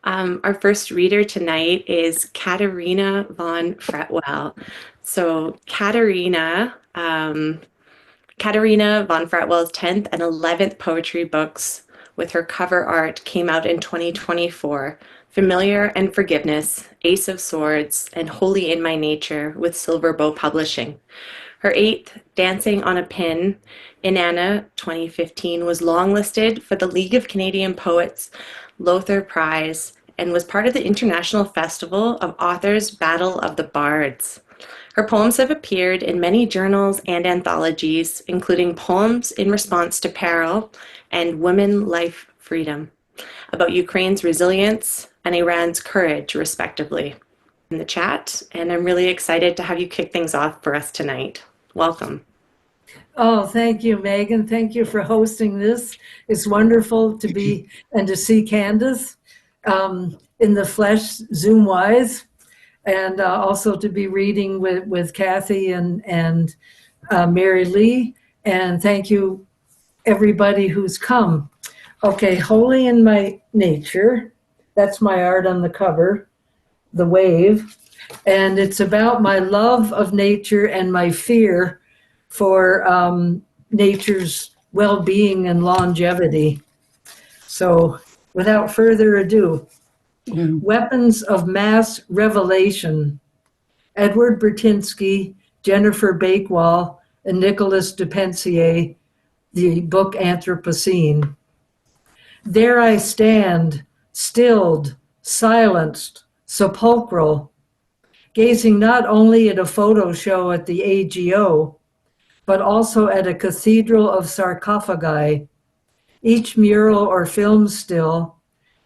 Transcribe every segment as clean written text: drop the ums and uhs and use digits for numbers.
Our first reader tonight is Katerina von Fretwell. So Katerina von Fretwell's 10th and 11th poetry books with her cover art came out in 2024. Familiar and Forgiveness, Ace of Swords, and Holy in My Nature with Silver Bow Publishing. Her eighth, Dancing on a Pin, Inanna 2015, was longlisted for the League of Canadian Poets Lothar Prize and was part of the International Festival of Authors Battle of the Bards. Her poems have appeared in many journals and anthologies, including Poems in Response to Peril and Women, Life, Freedom, about Ukraine's resilience and Iran's courage, respectively, in the chat. And I'm really excited to have you kick things off for us tonight. Welcome. Oh, thank you, Megan. Thank you for hosting this. It's wonderful to be and to see Candace in the flesh, Zoom-wise, and also to be reading with Kathy and Mary Lee. And thank you, everybody who's come. Okay, Holy in My Nature. That's my art on the cover, the wave. And it's about my love of nature and my fear for nature's well-being and longevity. So without further ado, Weapons of Mass Revelation. Edward Bertinsky, Jennifer Bakewell, and Nicholas Dupensier, the book Anthropocene. There I stand, stilled, silenced, sepulchral, gazing not only at a photo show at the AGO, but also at a cathedral of sarcophagi, each mural or film still,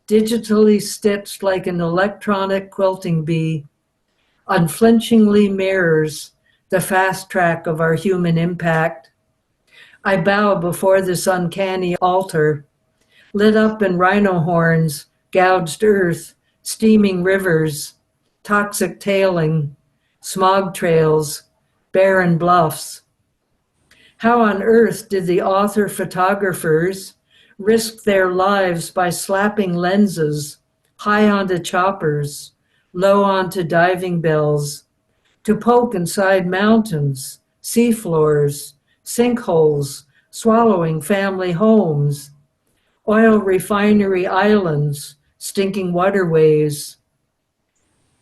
digitally stitched like an electronic quilting bee, unflinchingly mirrors the fast track of our human impact. I bow before this uncanny altar, lit up in rhino horns, gouged earth, steaming rivers, toxic tailing, smog trails, barren bluffs. How on earth did the author photographers risk their lives by slapping lenses high onto choppers, low onto diving bells, to poke inside mountains, seafloors, sinkholes, swallowing family homes, oil refinery islands, stinking waterways?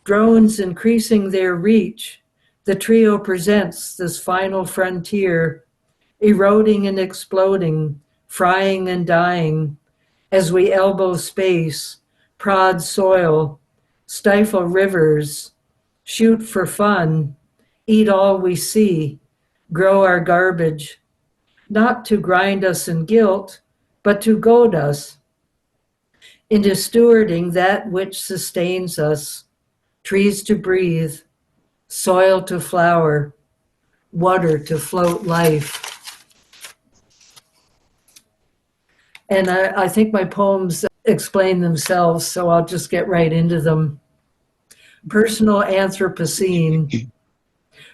Drones increasing their reach, the trio presents this final frontier, eroding and exploding, frying and dying, as we elbow space, prod soil, stifle rivers, shoot for fun, eat all we see, grow our garbage, not to grind us in guilt, but to goad us into stewarding that which sustains us, trees to breathe, soil to flower, water to float life. And I think my poems explain themselves, so I'll just get right into them. Personal Anthropocene.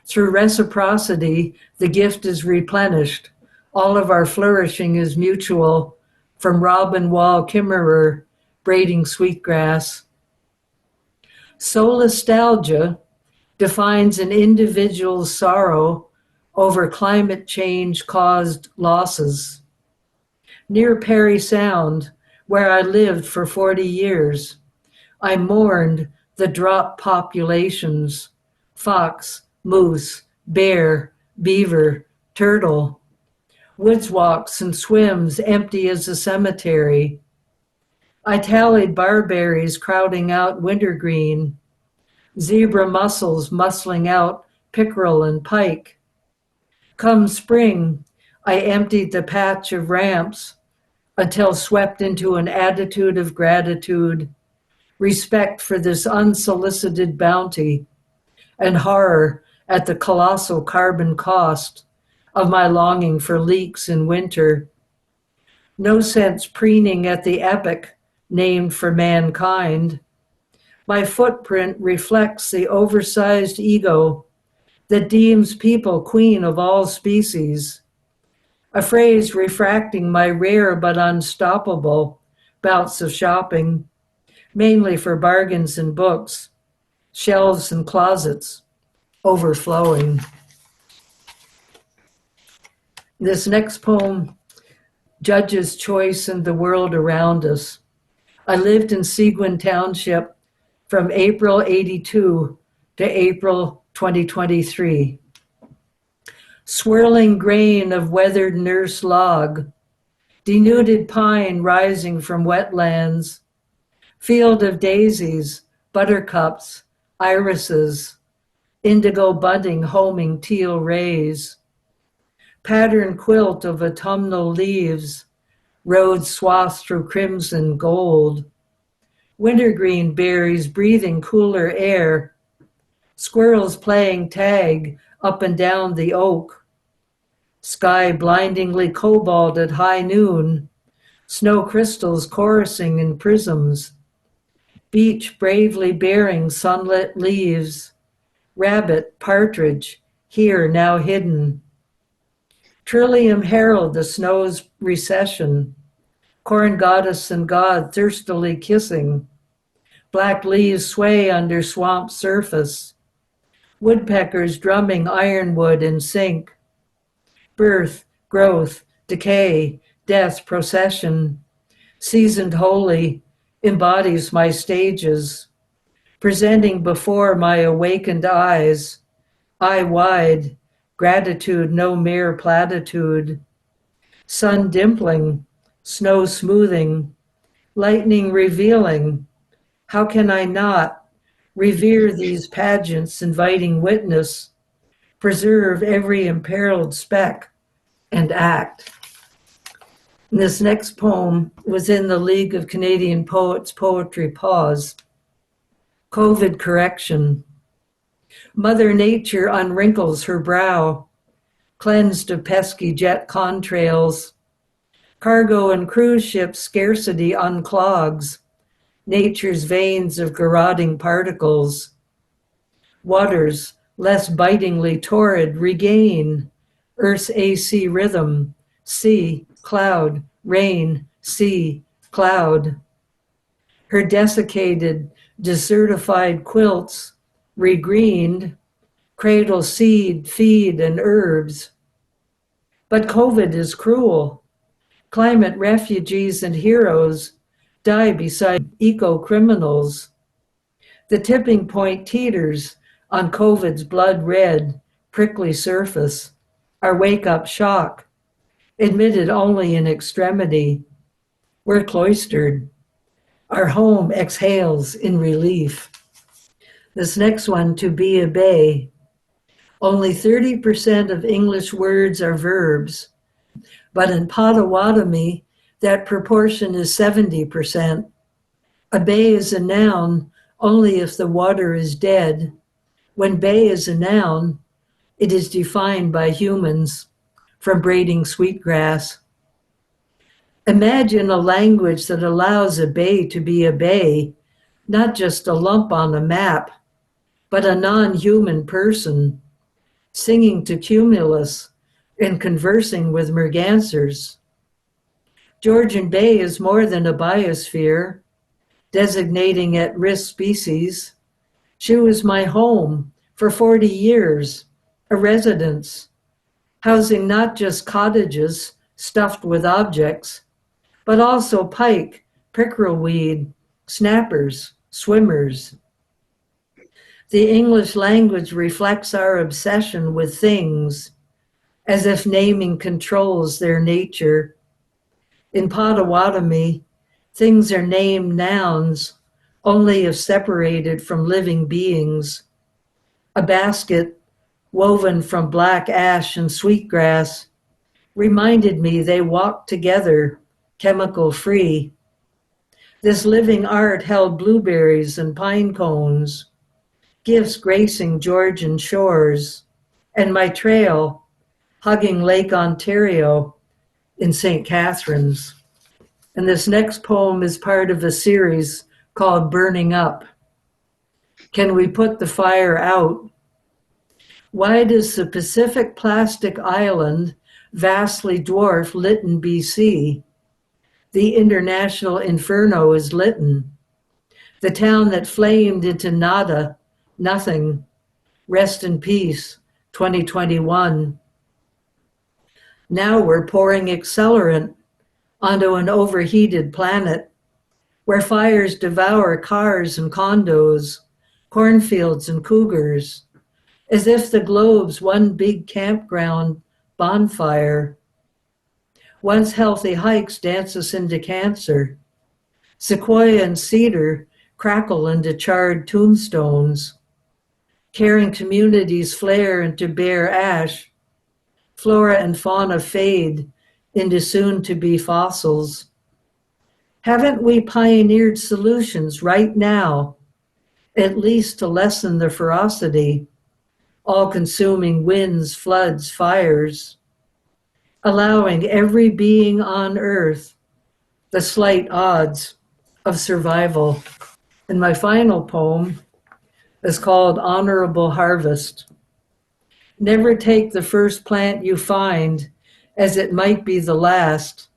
Through reciprocity, the gift is replenished. All of our flourishing is mutual, from robin wall kimmerer, braiding sweetgrass. Solastalgia defines an individual's sorrow over climate change-caused losses. Near Perry Sound, where I lived for 40 years, I mourned the dropped populations, fox, moose, bear, beaver, turtle, woods walks and swims empty as a cemetery. I tallied barberries crowding out wintergreen, zebra mussels muscling out pickerel and pike. Come spring, I emptied the patch of ramps until swept into an attitude of gratitude, respect for this unsolicited bounty, and horror at the colossal carbon cost of my longing for leeks in winter. No sense preening at the epic named for mankind. My footprint reflects the oversized ego that deems people queen of all species, a phrase refracting my rare but unstoppable bouts of shopping, mainly for bargains and books, shelves and closets overflowing. This next poem, Judge's Choice and the World Around Us. I lived in Seguin Township from April 82 to April 2023. Swirling grain of weathered nurse log, denuded pine rising from wetlands, field of daisies, buttercups, irises, indigo budding homing teal rays, pattern quilt of autumnal leaves, road swathed through crimson gold, wintergreen berries breathing cooler air, squirrels playing tag up and down the oak, sky blindingly cobalt at high noon, snow crystals chorusing in prisms, beach bravely bearing sunlit leaves, rabbit, partridge, here now hidden, trillium herald the snow's recession, corn goddess and god thirstily kissing, black leaves sway under swamp surface, woodpeckers drumming ironwood in sync, birth, growth, decay, death, procession, seasoned holy, embodies my stages, presenting before my awakened eyes, eye wide, gratitude no mere platitude, sun dimpling, snow smoothing, lightning revealing, how can I not revere these pageants inviting witness, preserve every imperiled speck and act. And this next poem was in the League of Canadian Poets Poetry Pause. COVID correction. Mother Nature unwrinkles her brow, cleansed of pesky jet contrails. Cargo and cruise ship scarcity unclogs nature's veins of garroting particles. Waters, less bitingly torrid, regain Earth's AC rhythm, sea, cloud, rain, sea, cloud. Her desiccated, desertified quilts, regreened, cradle seed, feed, and herbs. But COVID is cruel. Climate refugees and heroes die beside eco-criminals. The tipping point teeters on COVID's blood-red, prickly surface, our wake-up shock, admitted only in extremity. We're cloistered. Our home exhales in relief. This next one, to be a bay. Only 30% of English words are verbs, but in Potawatomi, that proportion is 70%. A bay is a noun only if the water is dead. When bay is a noun, it is defined by humans, from braiding sweetgrass. Imagine a language that allows a bay to be a bay, not just a lump on a map, but a non-human person, singing to cumulus and conversing with mergansers. Georgian Bay is more than a biosphere, designating at-risk species. She was my home for 40 years, a residence, housing not just cottages stuffed with objects, but also pike, pickerelweed, snappers, swimmers. The English language reflects our obsession with things, as if naming controls their nature. In Potawatomi, things are named nouns only if separated from living beings. A basket woven from black ash and sweetgrass reminded me they walked together, chemical-free. This living art held blueberries and pine cones, gifts gracing Georgian shores, and my trail hugging Lake Ontario in St. Catharines. And this next poem is part of a series called Burning Up. Can we put the fire out? Why does the Pacific plastic island vastly dwarf Lytton, BC? The international inferno is Lytton. The town that flamed into nada, nothing. Rest in peace, 2021. Now we're pouring accelerant onto an overheated planet where fires devour cars and condos, cornfields and cougars, as if the globe's one big campground bonfire. Once healthy hikes dance us into cancer. Sequoia and cedar crackle into charred tombstones. Caring communities flare into bare ash. Flora and fauna fade into soon-to-be fossils. Haven't we pioneered solutions right now, at least to lessen the ferocity, all-consuming winds, floods, fires, allowing every being on earth the slight odds of survival? And my final poem is called Honorable Harvest. Never take the first plant you find, as it might be the last,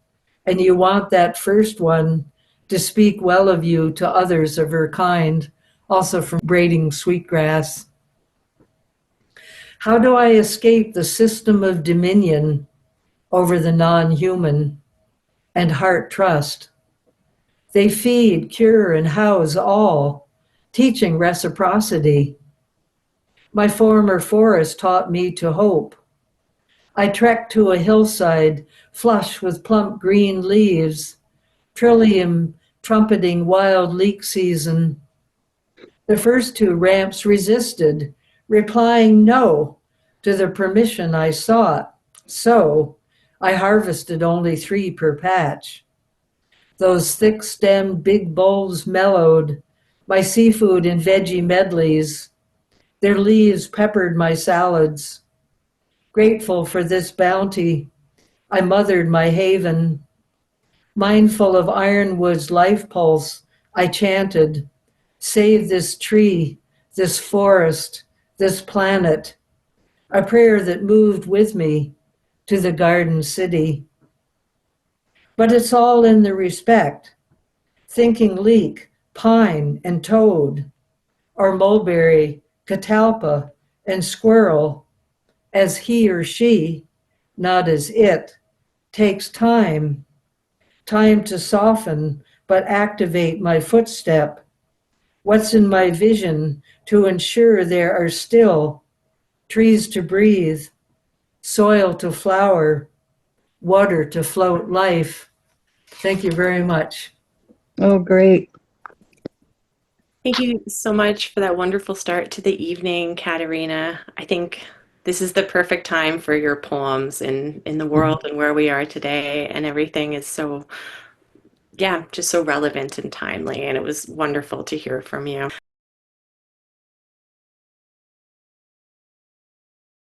and you want that first one to speak well of you to others of her kind, also from Braiding Sweetgrass. How do I escape the system of dominion over the non-human and heart trust? They feed, cure, and house all, teaching reciprocity. My former forest taught me to hope. I trekked to a hillside flush with plump green leaves, trillium trumpeting wild leek season. The first two ramps resisted, replying no to the permission I sought. So I harvested only 3 per patch. Those thick-stemmed big bulbs mellowed my seafood and veggie medleys. Their leaves peppered my salads. Grateful for this bounty, I mothered my haven. Mindful of ironwood's life pulse, I chanted, save this tree, this forest, this planet, a prayer that moved with me to the garden city. But it's all in the respect, thinking leek, pine, and toad, or mulberry, catalpa, and squirrel, as he or she, not as it, takes time, time to soften but activate my footstep. What's in my vision to ensure there are still trees to breathe, soil to flower, water to float life. Thank you very much. Oh, great. Thank you so much for that wonderful start to the evening, Katerina. I think this is the perfect time for your poems in the world and where we are today, and everything is so, yeah, just so relevant and timely, and it was wonderful to hear from you.